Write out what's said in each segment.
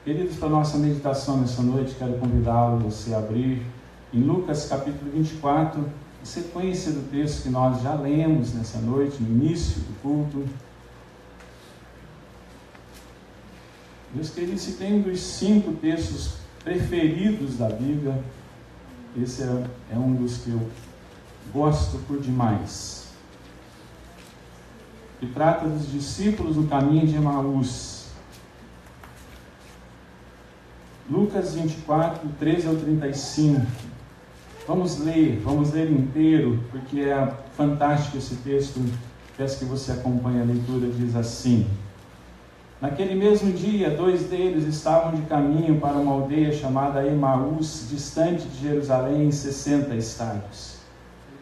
Queridos, para a nossa meditação nessa noite, quero convidá-lo a você a abrir em Lucas capítulo 24, a sequência do texto que nós já lemos nessa noite, no início do culto. Meus queridos, se tem um dos 5 textos preferidos da Bíblia, esse é um dos que eu gosto por demais. Que trata dos discípulos no caminho de Emaús. Lucas 24, 13 ao 35. Vamos ler inteiro, porque é fantástico esse texto. Peço que você acompanhe a leitura. Diz assim: Naquele mesmo dia, 2 deles estavam de caminho para uma aldeia chamada Emaús, distante de Jerusalém, 60 estádios.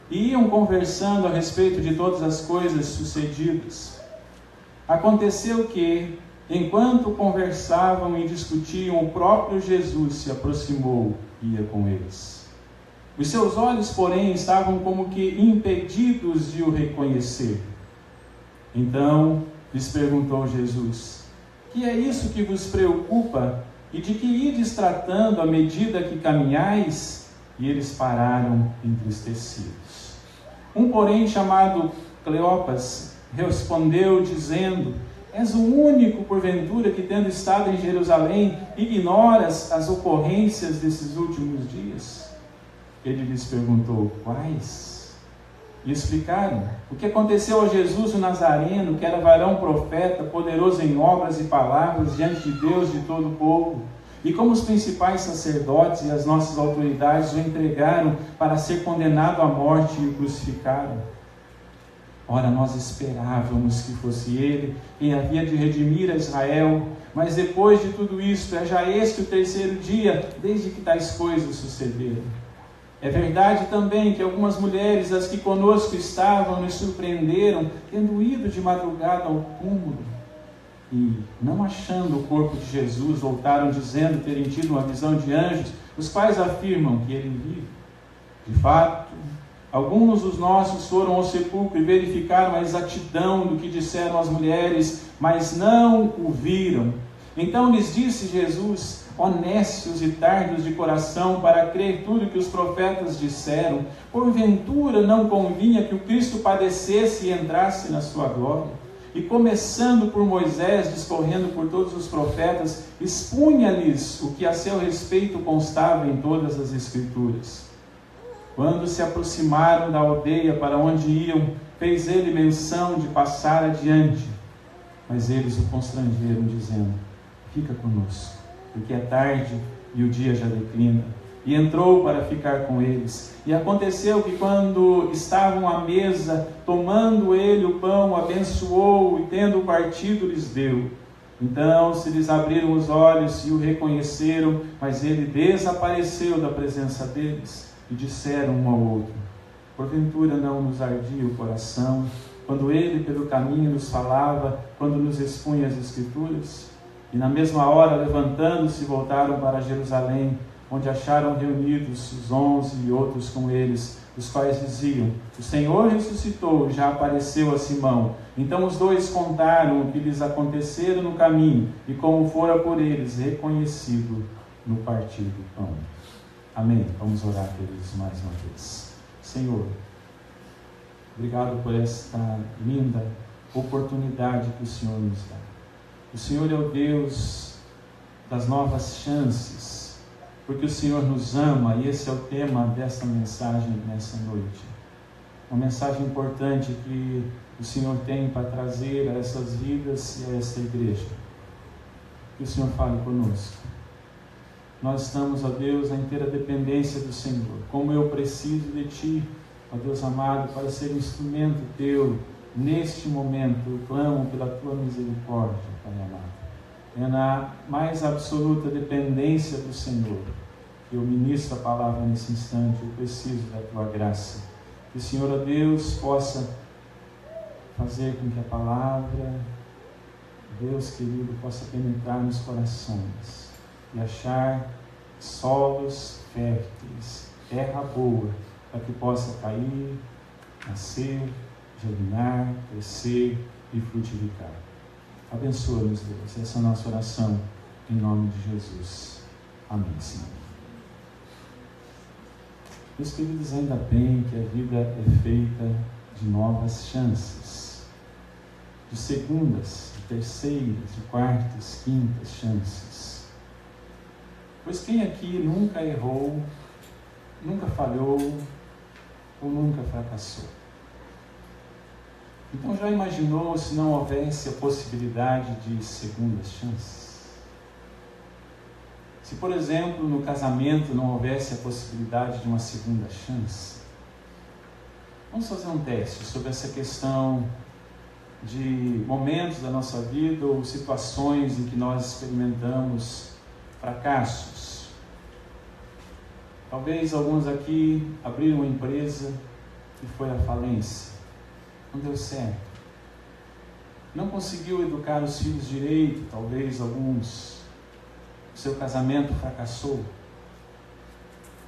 E iam conversando a respeito de todas as coisas sucedidas. Aconteceu que, enquanto conversavam e discutiam, o próprio Jesus se aproximou e ia com eles. Os seus olhos, porém, estavam como que impedidos de o reconhecer. Então lhes perguntou Jesus: Que é isso que vos preocupa? E de que ides tratando à medida que caminhais? E eles pararam entristecidos. Um, porém, chamado Cleopas, respondeu dizendo: És o único, porventura, que, tendo estado em Jerusalém, ignoras as ocorrências desses últimos dias? Ele lhes perguntou: Quais? E explicaram o que aconteceu a Jesus o Nazareno, que era varão profeta, poderoso em obras e palavras diante de Deus e de todo o povo, e como os principais sacerdotes e as nossas autoridades o entregaram para ser condenado à morte e o crucificaram. Ora, nós esperávamos que fosse ele quem havia de redimir a Israel, mas depois de tudo isto, é já este o 3º dia desde que tais coisas sucederam. É verdade também que algumas mulheres, as que conosco estavam, nos surpreenderam, tendo ido de madrugada ao túmulo, e, não achando o corpo de Jesus, voltaram dizendo terem tido uma visão de anjos, os quais afirmam que ele vive. De fato, alguns dos nossos foram ao sepulcro e verificaram a exatidão do que disseram as mulheres, mas não o viram. Então lhes disse Jesus: Honestos e tardos de coração para crer tudo que os profetas disseram, porventura não convinha que o Cristo padecesse e entrasse na sua glória? E começando por Moisés, discorrendo por todos os profetas, expunha-lhes o que a seu respeito constava em todas as Escrituras. Quando se aproximaram da aldeia para onde iam, fez ele menção de passar adiante. Mas eles o constrangeram, dizendo: Fica conosco, porque é tarde e o dia já declina. E entrou para ficar com eles. E aconteceu que, quando estavam à mesa, tomando ele o pão, abençoou e, tendo partido, lhes deu. Então se lhes abriram os olhos e o reconheceram, mas ele desapareceu da presença deles. E disseram um ao outro: Porventura não nos ardia o coração, quando ele pelo caminho nos falava, quando nos expunha as Escrituras? E na mesma hora, levantando-se, voltaram para Jerusalém, onde acharam reunidos os 11 e outros com eles, os quais diziam: O Senhor ressuscitou, já apareceu a Simão. Então os 2 contaram o que lhes acontecera no caminho, e como fora por eles reconhecido no partir do pão. Amém. Vamos orar, queridos, mais uma vez. Senhor, obrigado por esta linda oportunidade que o Senhor nos dá. O Senhor é o Deus das novas chances, porque o Senhor nos ama, e esse é o tema desta mensagem nessa noite. Uma mensagem importante que o Senhor tem para trazer a essas vidas e a esta igreja. Que o Senhor fale conosco. Nós estamos, ó Deus, na inteira dependência do Senhor. Como eu preciso de Ti, ó Deus amado, para ser instrumento Teu neste momento. Eu clamo pela Tua misericórdia, Pai amado. É na mais absoluta dependência do Senhor que eu ministro a palavra nesse instante. Eu preciso da Tua graça. Que o Senhor, ó Deus, possa fazer com que a palavra, Deus querido, possa penetrar nos corações e achar solos férteis, terra boa, para que possa cair, nascer, germinar, crescer e frutificar. Abençoa-nos, Deus, essa é a nossa oração, em nome de Jesus. Amém, Senhor. Meus queridos, ainda bem que a vida é feita de novas chances, de segundas, de terceiras, de quartas, quintas chances. Pois quem aqui nunca errou, nunca falhou ou nunca fracassou? Então já imaginou se não houvesse a possibilidade de segundas chances? Se, por exemplo, no casamento não houvesse a possibilidade de uma segunda chance? Vamos fazer um teste sobre essa questão de momentos da nossa vida ou situações em que nós experimentamos fracassos. Talvez alguns aqui abriram uma empresa e foi à falência. Não deu certo. Não conseguiu educar os filhos direito, talvez alguns. Seu casamento fracassou.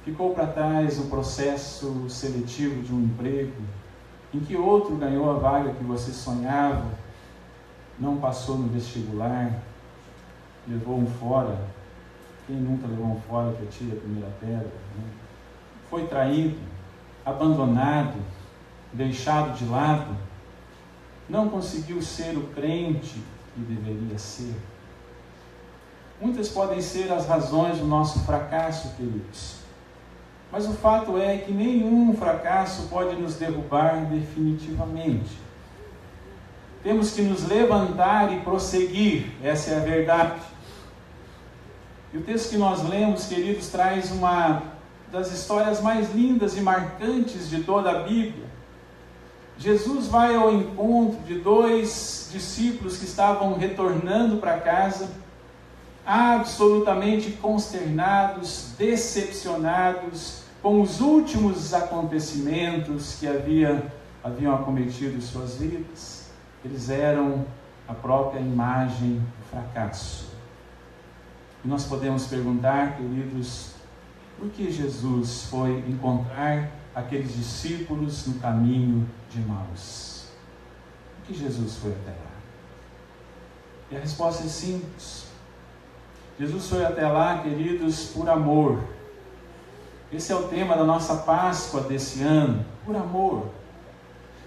Ficou para trás o processo seletivo de um emprego, em que outro ganhou a vaga que você sonhava, não passou no vestibular, levou um fora. Quem nunca levou um fora que atira a primeira pedra, né? Foi traído, abandonado, deixado de lado, não conseguiu ser o crente que deveria ser. Muitas podem ser as razões do nosso fracasso, queridos. Mas o fato é que nenhum fracasso pode nos derrubar definitivamente. Temos que nos levantar e prosseguir, essa é a verdade. E o texto que nós lemos, queridos, traz uma das histórias mais lindas e marcantes de toda a Bíblia. Jesus vai ao encontro de dois discípulos que estavam retornando para casa, absolutamente consternados, decepcionados com os últimos acontecimentos que haviam acometido suas vidas. Eles eram a própria imagem do fracasso. E nós podemos perguntar, queridos, por que Jesus foi encontrar aqueles discípulos no caminho de Emaús? Por que Jesus foi até lá? E a resposta é simples. Jesus foi até lá, queridos, por amor. Esse é o tema da nossa Páscoa desse ano, por amor.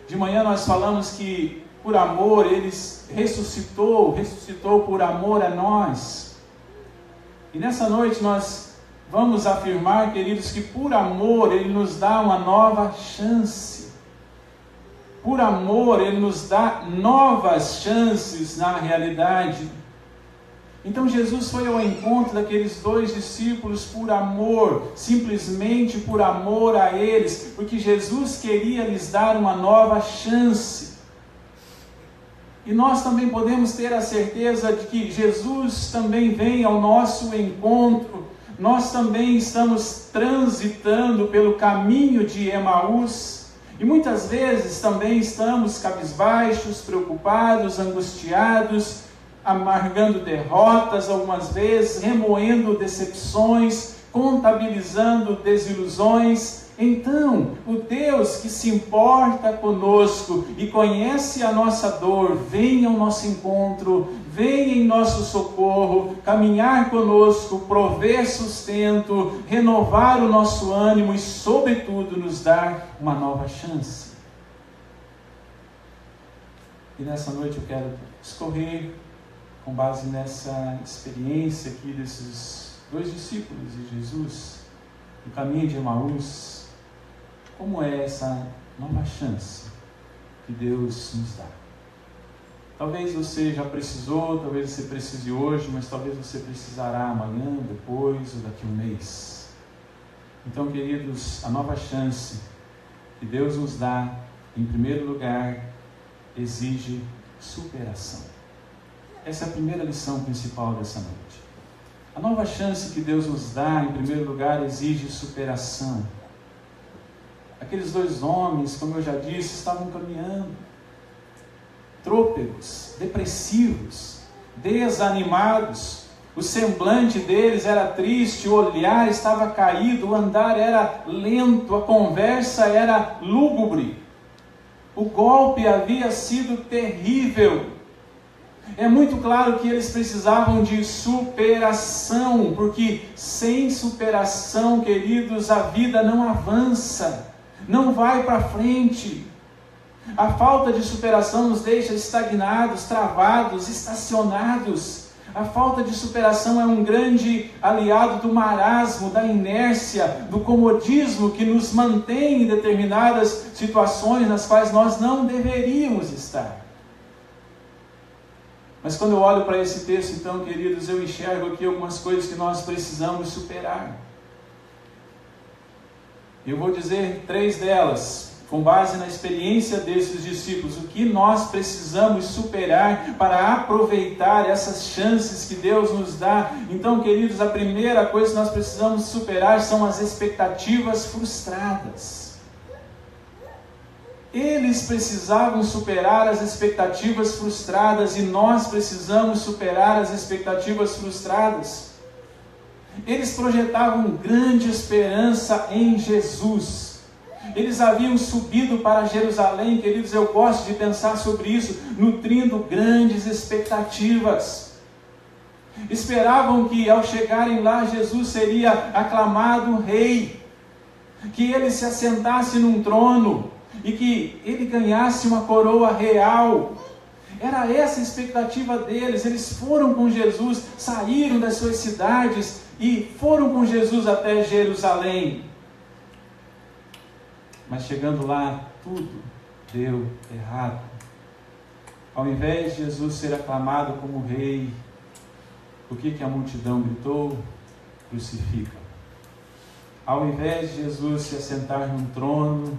De manhã nós falamos que por amor Ele ressuscitou por amor a nós. E nessa noite nós vamos afirmar, queridos, que por amor Ele nos dá uma nova chance. Por amor Ele nos dá novas chances na realidade. Então Jesus foi ao encontro daqueles dois discípulos por amor, simplesmente por amor a eles, porque Jesus queria lhes dar uma nova chance. E nós também podemos ter a certeza de que Jesus também vem ao nosso encontro. Nós também estamos transitando pelo caminho de Emaús, e muitas vezes também estamos cabisbaixos, preocupados, angustiados, amargando derrotas, algumas vezes remoendo decepções, contabilizando desilusões. Então, o Deus que se importa conosco e conhece a nossa dor, vem ao nosso encontro, vem em nosso socorro, caminhar conosco, prover sustento, renovar o nosso ânimo e, sobretudo, nos dar uma nova chance. E nessa noite eu quero discorrer com base nessa experiência aqui desses dois discípulos de Jesus, no caminho de Emaús, como é essa nova chance que Deus nos dá. Talvez você já precisou, talvez você precise hoje, mas talvez você precisará amanhã, depois ou daqui a um mês. Então, queridos, a nova chance que Deus nos dá, em primeiro lugar, exige superação. Essa é a primeira lição principal dessa noite. A nova chance que Deus nos dá, em primeiro lugar, exige superação. Aqueles dois homens, como eu já disse, estavam caminhando, trôpegos, depressivos, desanimados. O semblante deles era triste, o olhar estava caído, o andar era lento, a conversa era lúgubre. O golpe havia sido terrível. É muito claro que eles precisavam de superação, porque sem superação, queridos, a vida não avança, não vai para frente. A falta de superação nos deixa estagnados, travados, estacionados. A falta de superação é um grande aliado do marasmo, da inércia, do comodismo que nos mantém em determinadas situações nas quais nós não deveríamos estar. Mas quando eu olho para esse texto, então, queridos, eu enxergo aqui algumas coisas que nós precisamos superar. Eu vou dizer 3 delas, com base na experiência desses discípulos, o que nós precisamos superar para aproveitar essas chances que Deus nos dá. Então, queridos, a primeira coisa que nós precisamos superar são as expectativas frustradas. Eles precisavam superar as expectativas frustradas e nós precisamos superar as expectativas frustradas. Eles projetavam grande esperança em Jesus. Eles haviam subido para Jerusalém, queridos, eu gosto de pensar sobre isso, nutrindo grandes expectativas. Esperavam que ao chegarem lá, Jesus seria aclamado rei, que ele se assentasse num trono, e que ele ganhasse uma coroa real. Era essa a expectativa deles. Eles foram com Jesus, saíram das suas cidades e foram com Jesus até Jerusalém. Mas chegando lá, tudo deu errado. Ao invés de Jesus ser aclamado como rei, o que a multidão gritou? Crucifica. Ao invés de Jesus se assentar num trono,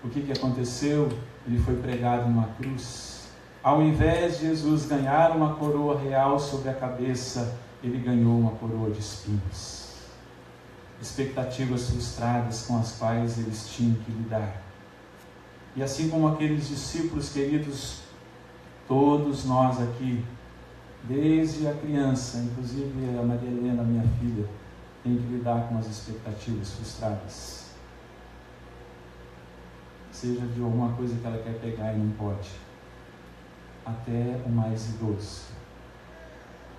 o que aconteceu? Ele foi pregado numa cruz. Ao invés de Jesus ganhar uma coroa real sobre a cabeça, ele ganhou uma coroa de espinhos. Expectativas frustradas com as quais eles tinham que lidar. E assim como aqueles discípulos queridos, todos nós aqui, desde a criança, inclusive a Maria Helena, minha filha, tem que lidar com as expectativas frustradas. Seja de alguma coisa que ela quer pegar e não pode, até o mais idoso.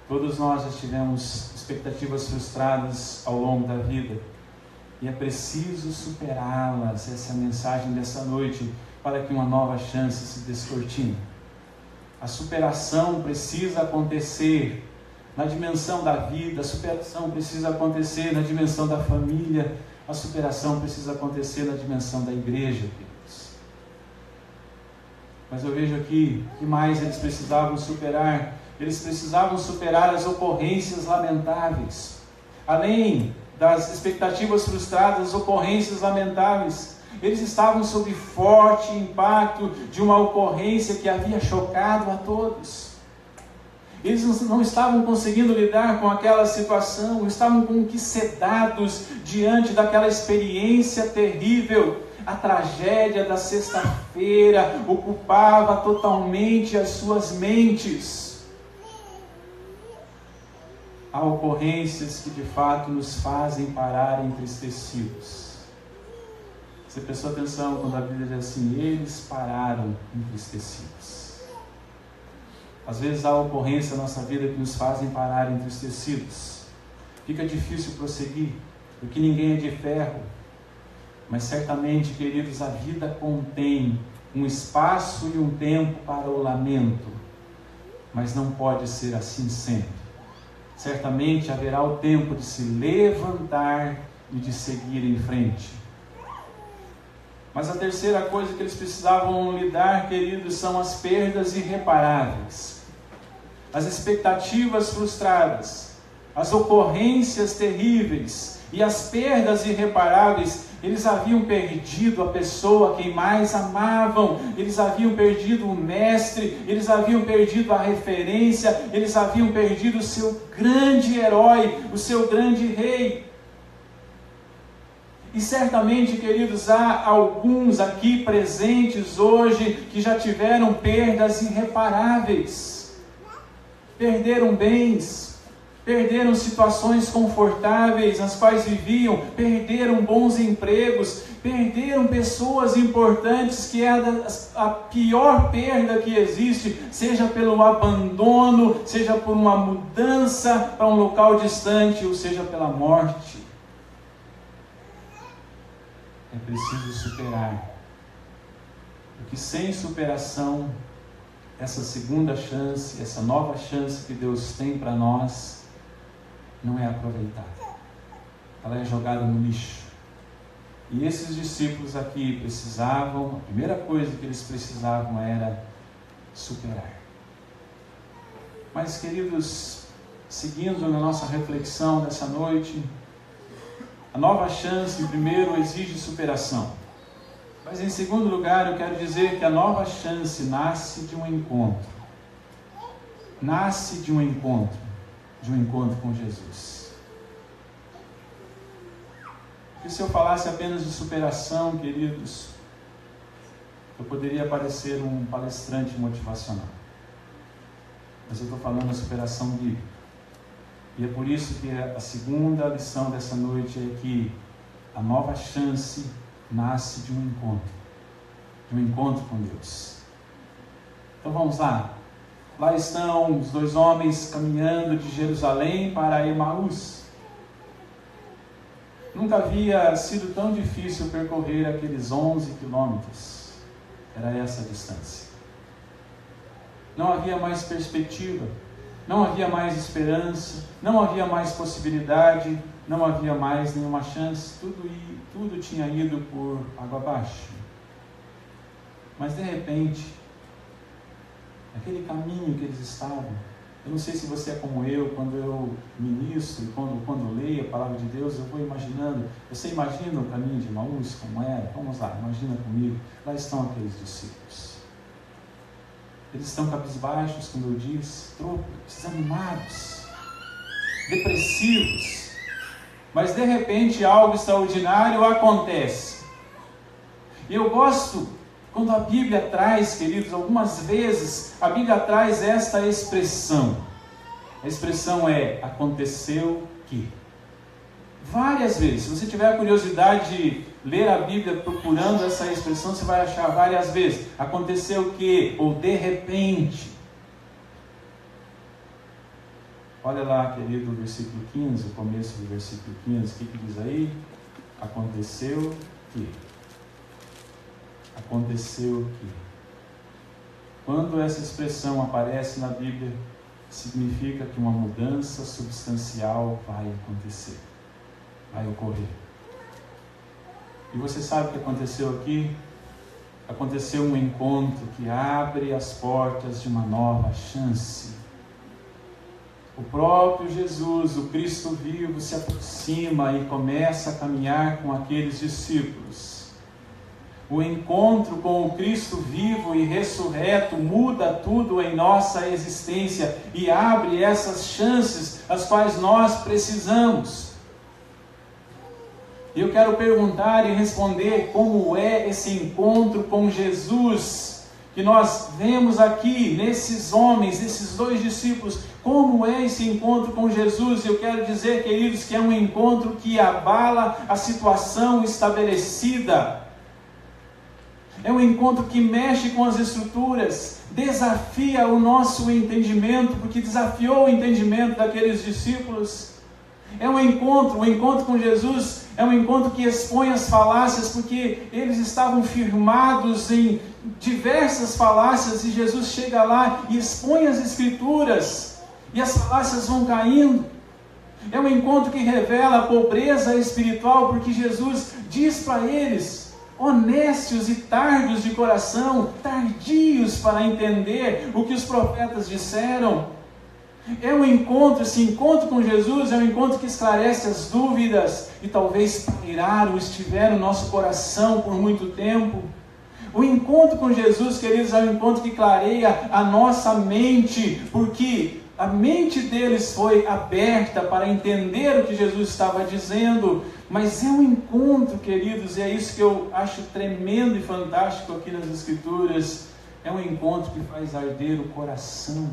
Todos nós já tivemos expectativas frustradas ao longo da vida, e é preciso superá-las. Essa é a mensagem dessa noite, para que uma nova chance se descortine. A superação precisa acontecer na dimensão da vida, a superação precisa acontecer na dimensão da família, a superação precisa acontecer na dimensão da igreja. Mas eu vejo aqui, o que mais eles precisavam superar? Eles precisavam superar as ocorrências lamentáveis. Além das expectativas frustradas, as ocorrências lamentáveis. Eles estavam sob forte impacto de uma ocorrência que havia chocado a todos. Eles não estavam conseguindo lidar com aquela situação, estavam como que sedados diante daquela experiência terrível. A tragédia da sexta-feira ocupava totalmente as suas mentes. Há ocorrências que de fato nos fazem parar entristecidos. Você prestou atenção quando a Bíblia diz assim: eles pararam entristecidos. Às vezes há ocorrências na nossa vida que nos fazem parar entristecidos. Fica difícil prosseguir, porque ninguém é de ferro. Mas certamente, queridos, a vida contém um espaço e um tempo para o lamento. Mas não pode ser assim sempre. Certamente haverá o tempo de se levantar e de seguir em frente. Mas a terceira coisa que eles precisavam lidar, queridos, são as perdas irreparáveis. As expectativas frustradas, as ocorrências terríveis e as perdas irreparáveis. Eles haviam perdido a pessoa a quem mais amavam, eles haviam perdido o mestre, eles haviam perdido a referência, eles haviam perdido o seu grande herói, o seu grande rei. E certamente, queridos, há alguns aqui presentes hoje que já tiveram perdas irreparáveis. Perderam bens, perderam situações confortáveis nas quais viviam, perderam bons empregos, perderam pessoas importantes, que é a pior perda que existe, seja pelo abandono, seja por uma mudança para um local distante, ou seja pela morte. É preciso superar, porque sem superação, essa segunda chance, essa nova chance que Deus tem para nós, não é aproveitada. Ela é jogada no lixo. E esses discípulos aqui precisavam, a primeira coisa que eles precisavam era superar. Mas, queridos, seguindo na nossa reflexão dessa noite, a nova chance, primeiro, exige superação. Mas, em segundo lugar, eu quero dizer que a nova chance nasce de um encontro. Nasce de um encontro com Jesus. E se eu falasse apenas de superação, queridos, eu poderia parecer um palestrante motivacional. Mas eu estou falando da superação bíblica. E é por isso que a segunda lição dessa noite é que a nova chance nasce de um encontro com Deus. Então vamos lá. Lá estão os dois homens caminhando de Jerusalém para Emaús. Nunca havia sido tão difícil percorrer aqueles 11 quilômetros. Era essa a distância. Não havia mais perspectiva, não havia mais esperança, não havia mais possibilidade, não havia mais nenhuma chance. Tudo tinha ido por água abaixo. Mas de repente, aquele caminho que eles estavam, eu não sei se você é como eu, quando eu ministro, quando leio a palavra de Deus, eu vou imaginando. Você imagina o caminho de Emaús, como era? Vamos lá, imagina comigo. Lá estão aqueles discípulos. Eles estão cabisbaixos, como eu disse, desanimados, depressivos. Mas de repente algo extraordinário acontece. E eu gosto quando a Bíblia traz, queridos, algumas vezes a Bíblia traz esta expressão. A expressão é: aconteceu que. Várias vezes, se você tiver a curiosidade de ler a Bíblia procurando essa expressão, você vai achar várias vezes. Aconteceu que, ou de repente. Olha lá, querido, o versículo 15, o começo do versículo 15, o que diz aí? Aconteceu que. Aconteceu que. Quando essa expressão aparece na Bíblia, significa que uma mudança substancial vai acontecer, vai ocorrer. E você sabe o que aconteceu aqui? Aconteceu um encontro que abre as portas de uma nova chance. O próprio Jesus, o Cristo vivo, se aproxima e começa a caminhar com aqueles discípulos. O encontro com o Cristo vivo e ressurreto muda tudo em nossa existência e abre essas chances as quais nós precisamos. E eu quero perguntar e responder como é esse encontro com Jesus que nós vemos aqui nesses homens, nesses dois discípulos. Como é esse encontro com Jesus? Eu quero dizer, queridos, que é um encontro que abala a situação estabelecida. É um encontro que mexe com as estruturas, desafia o nosso entendimento, porque desafiou o entendimento daqueles discípulos. É um encontro com Jesus é um encontro que expõe as falácias, porque eles estavam firmados em diversas falácias, e Jesus chega lá e expõe as Escrituras, e as falácias vão caindo. É um encontro que revela a pobreza espiritual, porque Jesus diz para eles: honestos e tardos de coração, tardios para entender o que os profetas disseram. É um encontro, esse encontro com Jesus é um encontro que esclarece as dúvidas e talvez pairaram, estiveram no nosso coração por muito tempo. O encontro com Jesus, queridos, é um encontro que clareia a nossa mente, porque a mente deles foi aberta para entender o que Jesus estava dizendo. Mas é um encontro, queridos, e é isso que eu acho tremendo e fantástico aqui nas Escrituras. É um encontro que faz arder o coração.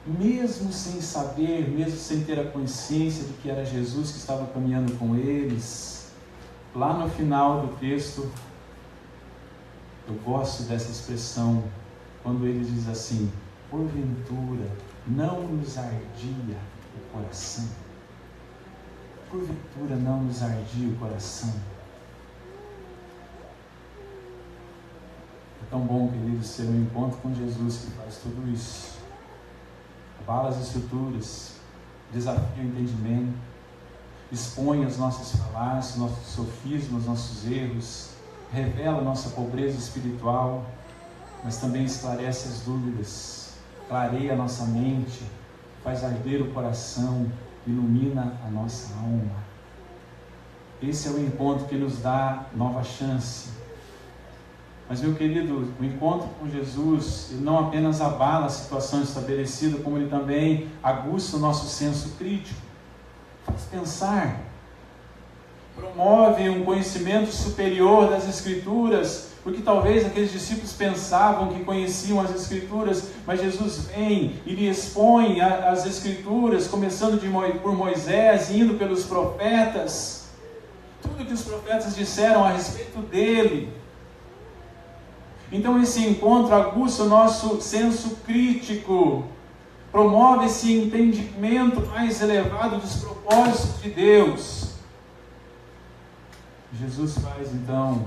mesmo sem saber, mesmo sem ter a consciência de que era Jesus que estava caminhando com eles, lá no final do texto, eu gosto dessa expressão, quando ele diz assim: porventura não nos ardia o coração. Porventura não nos ardia o coração. É tão bom, queridos, ser um encontro com Jesus que faz tudo isso. Abala as estruturas, desafia o entendimento, expõe as nossas falácias, nossos sofismas, nossos erros, revela a nossa pobreza espiritual, mas também esclarece as dúvidas, clareia a nossa mente, faz arder o coração, ilumina a nossa alma. Esse é o encontro que nos dá nova chance. Mas, meu querido, o encontro com Jesus, ele não apenas abala a situação estabelecida, como ele também aguça o nosso senso crítico, faz pensar, promove um conhecimento superior das Escrituras, porque talvez aqueles discípulos pensavam que conheciam as Escrituras, mas Jesus vem e lhe expõe as Escrituras, começando por Moisés e indo pelos profetas, tudo que os profetas disseram a respeito dele. Então esse encontro aguça o nosso senso crítico, promove esse entendimento mais elevado dos propósitos de Deus. Jesus faz então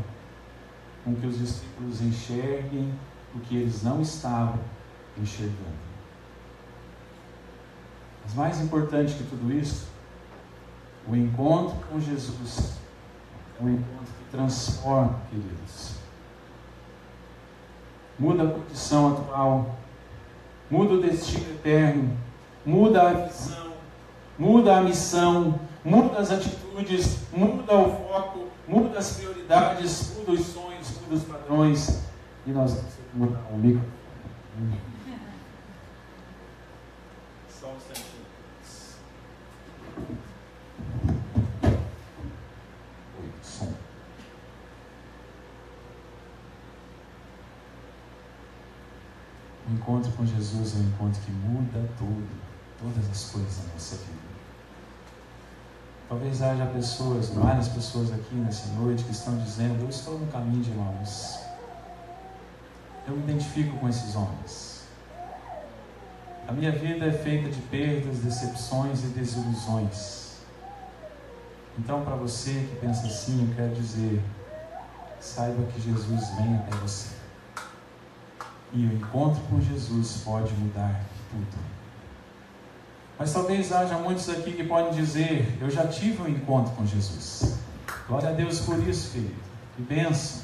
com que os discípulos enxerguem o que eles não estavam enxergando. Mas mais importante que tudo isso, o encontro com Jesus é um encontro que transforma, queridos. Muda a condição atual, muda o destino eterno, muda a visão, muda a missão, muda as atitudes, muda o foco, muda as prioridades, muda os sonhos, muda os padrões, e nós vamos mudar o micro. Só um instantinho. Oi, som. O encontro com Jesus é um encontro que muda todas as coisas da nossa vida. Talvez haja várias pessoas aqui nessa noite que estão dizendo: eu estou no caminho de Emaús. Eu me identifico com esses homens. A minha vida é feita de perdas, decepções e desilusões. Então, para você que pensa assim, eu quero dizer: saiba que Jesus vem até você. E o encontro com Jesus pode mudar tudo. Mas talvez haja muitos aqui que podem dizer: eu já tive um encontro com Jesus. Glória a Deus por isso, querido. Que bênção.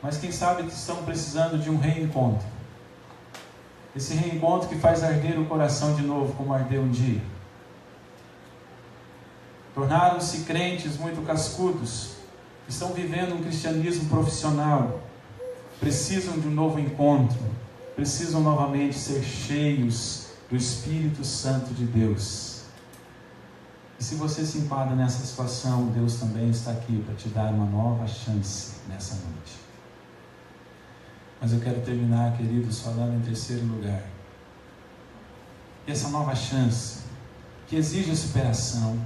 Mas quem sabe que estão precisando de um reencontro. Esse reencontro que faz arder o coração de novo, como ardeu um dia. Tornaram-se crentes muito cascudos. Estão vivendo um cristianismo profissional. Precisam de um novo encontro. Precisam novamente ser cheios do Espírito Santo de Deus. E se você se enquadra nessa situação, Deus também está aqui para te dar uma nova chance nessa noite. Mas eu quero terminar, queridos, falando em terceiro lugar. E essa nova chance, que exige superação,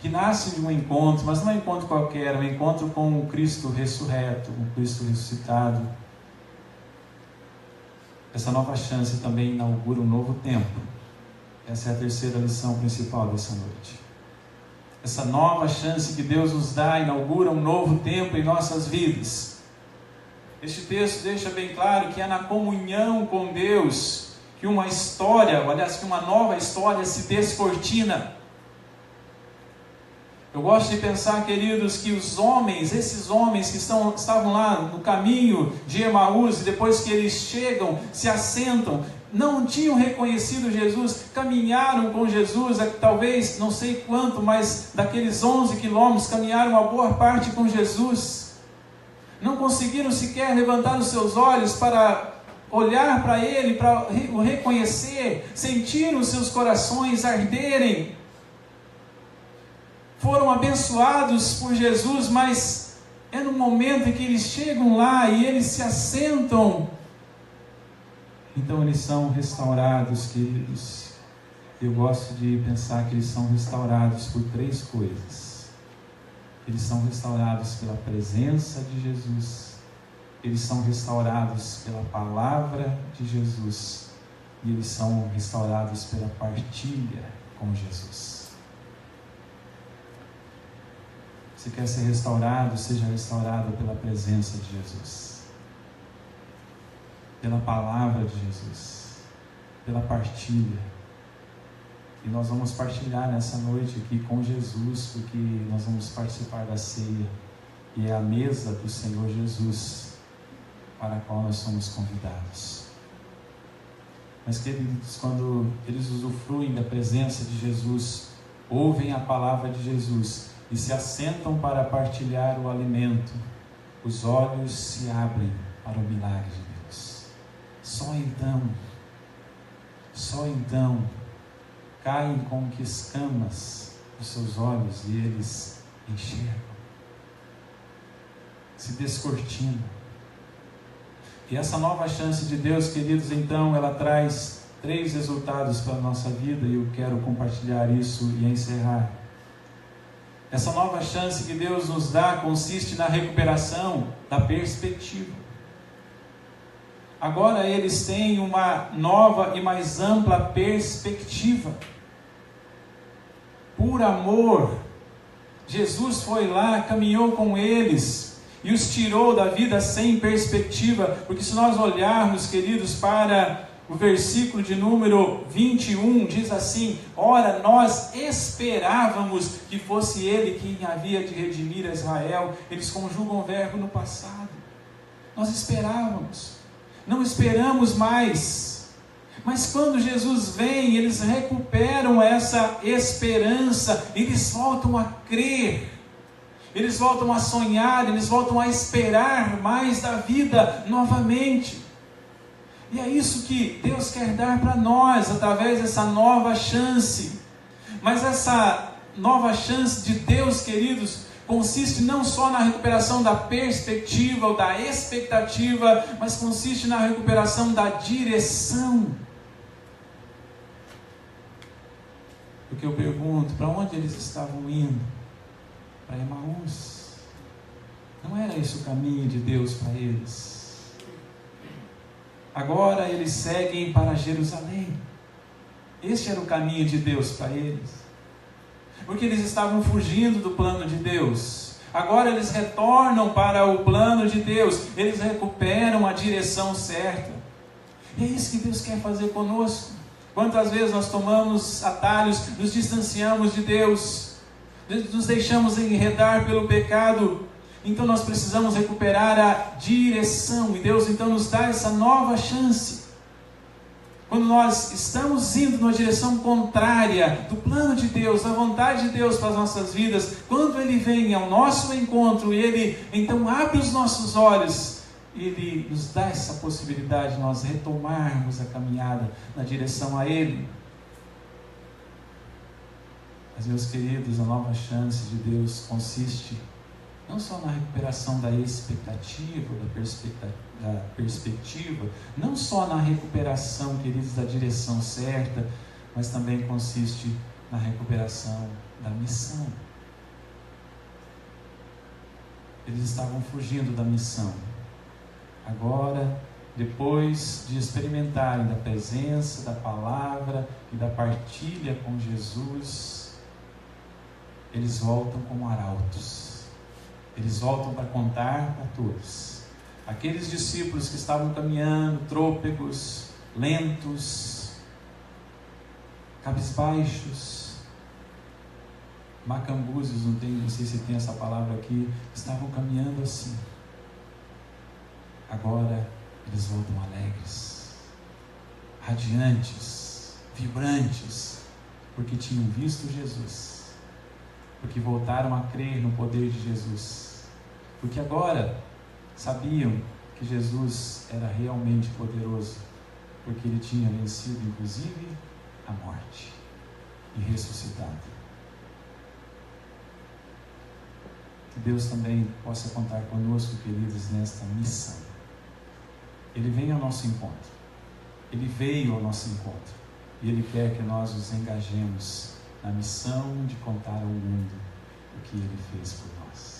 que nasce de um encontro, mas não é um encontro qualquer, é um encontro com o Cristo ressurreto, com o Cristo ressuscitado. Essa nova chance também inaugura um novo tempo. Essa é a terceira lição principal dessa noite. Essa nova chance que Deus nos dá inaugura um novo tempo em nossas vidas. Este texto deixa bem claro que é na comunhão com Deus que uma história, aliás, que uma nova história se descortina. Eu gosto de pensar, queridos, que esses homens que estavam lá no caminho de Emaús, e depois que eles chegam, se assentam, não tinham reconhecido Jesus, caminharam com Jesus, talvez, não sei quanto, mas daqueles 11 quilômetros, caminharam uma boa parte com Jesus. Não conseguiram sequer levantar os seus olhos para olhar para Ele, para o reconhecer, sentir os seus corações arderem. Foram abençoados por Jesus, mas é no momento em que eles chegam lá e eles se assentam, Então eles são restaurados, queridos. Eu gosto de pensar que eles são restaurados por 3 coisas. Eles são restaurados pela presença de Jesus, eles são restaurados pela palavra de Jesus e eles são restaurados pela partilha com Jesus. Se quer ser restaurado, seja restaurado pela presença de Jesus, pela palavra de Jesus, pela partilha. E nós vamos partilhar nessa noite aqui com Jesus, porque nós vamos participar da ceia, e é a mesa do Senhor Jesus, para a qual nós somos convidados. Mas, queridos, quando eles usufruem da presença de Jesus, ouvem a palavra de Jesus e se assentam para partilhar o alimento, os olhos se abrem para o milagre de Deus. Só então, caem como que escamas dos seus olhos e eles enxergam, se descortinam. E essa nova chance de Deus, queridos, então ela traz 3 resultados para a nossa vida, e eu quero compartilhar isso e encerrar. Essa nova chance que Deus nos dá consiste na recuperação da perspectiva. Agora eles têm uma nova e mais ampla perspectiva. Por amor, Jesus foi lá, caminhou com eles e os tirou da vida sem perspectiva. Porque se nós olharmos, queridos, para o versículo de número 21, diz assim: ora, nós esperávamos que fosse Ele quem havia de redimir a Israel. Eles conjugam o verbo no passado. Nós esperávamos, não esperamos mais. Mas quando Jesus vem, eles recuperam essa esperança, eles voltam a crer, eles voltam a sonhar, eles voltam a esperar mais da vida novamente. E é isso que Deus quer dar para nós, através dessa nova chance. Mas essa nova chance de Deus, queridos, consiste não só na recuperação da perspectiva ou da expectativa, mas consiste na recuperação da direção. Porque eu pergunto, para onde eles estavam indo? Para Emaús. Não era esse o caminho de Deus para eles. Agora eles seguem para Jerusalém. Este era o caminho de Deus para eles. Porque eles estavam fugindo do plano de Deus. Agora eles retornam para o plano de Deus. Eles recuperam a direção certa. E é isso que Deus quer fazer conosco. Quantas vezes nós tomamos atalhos, nos distanciamos de Deus, nos deixamos enredar pelo pecado. Então nós precisamos recuperar a direção, e Deus então nos dá essa nova chance. Quando nós estamos indo numa direção contrária do plano de Deus, da vontade de Deus para as nossas vidas, quando Ele vem ao nosso encontro e Ele então abre os nossos olhos, Ele nos dá essa possibilidade de nós retomarmos a caminhada na direção a Ele. Mas, meus queridos, a nova chance de Deus consiste não só na recuperação da expectativa, da perspectiva, não só na recuperação, queridos, da direção certa, mas também consiste na recuperação da missão. Eles estavam fugindo da missão. Agora, depois de experimentarem da presença, da palavra e da partilha com Jesus, eles voltam como arautos. Eles voltam para contar para todos. Aqueles discípulos que estavam caminhando, trôpegos, lentos, cabisbaixos, macambuzes, não sei se tem essa palavra aqui, estavam caminhando assim. Agora eles voltam alegres, radiantes, vibrantes, porque tinham visto Jesus, porque voltaram a crer no poder de Jesus, porque agora sabiam que Jesus era realmente poderoso, porque Ele tinha vencido inclusive a morte e ressuscitado. Que Deus também possa contar conosco, queridos, nesta missão. Ele vem ao nosso encontro, Ele veio ao nosso encontro e Ele quer que nós nos engajemos na missão de contar ao mundo o que Ele fez por nós.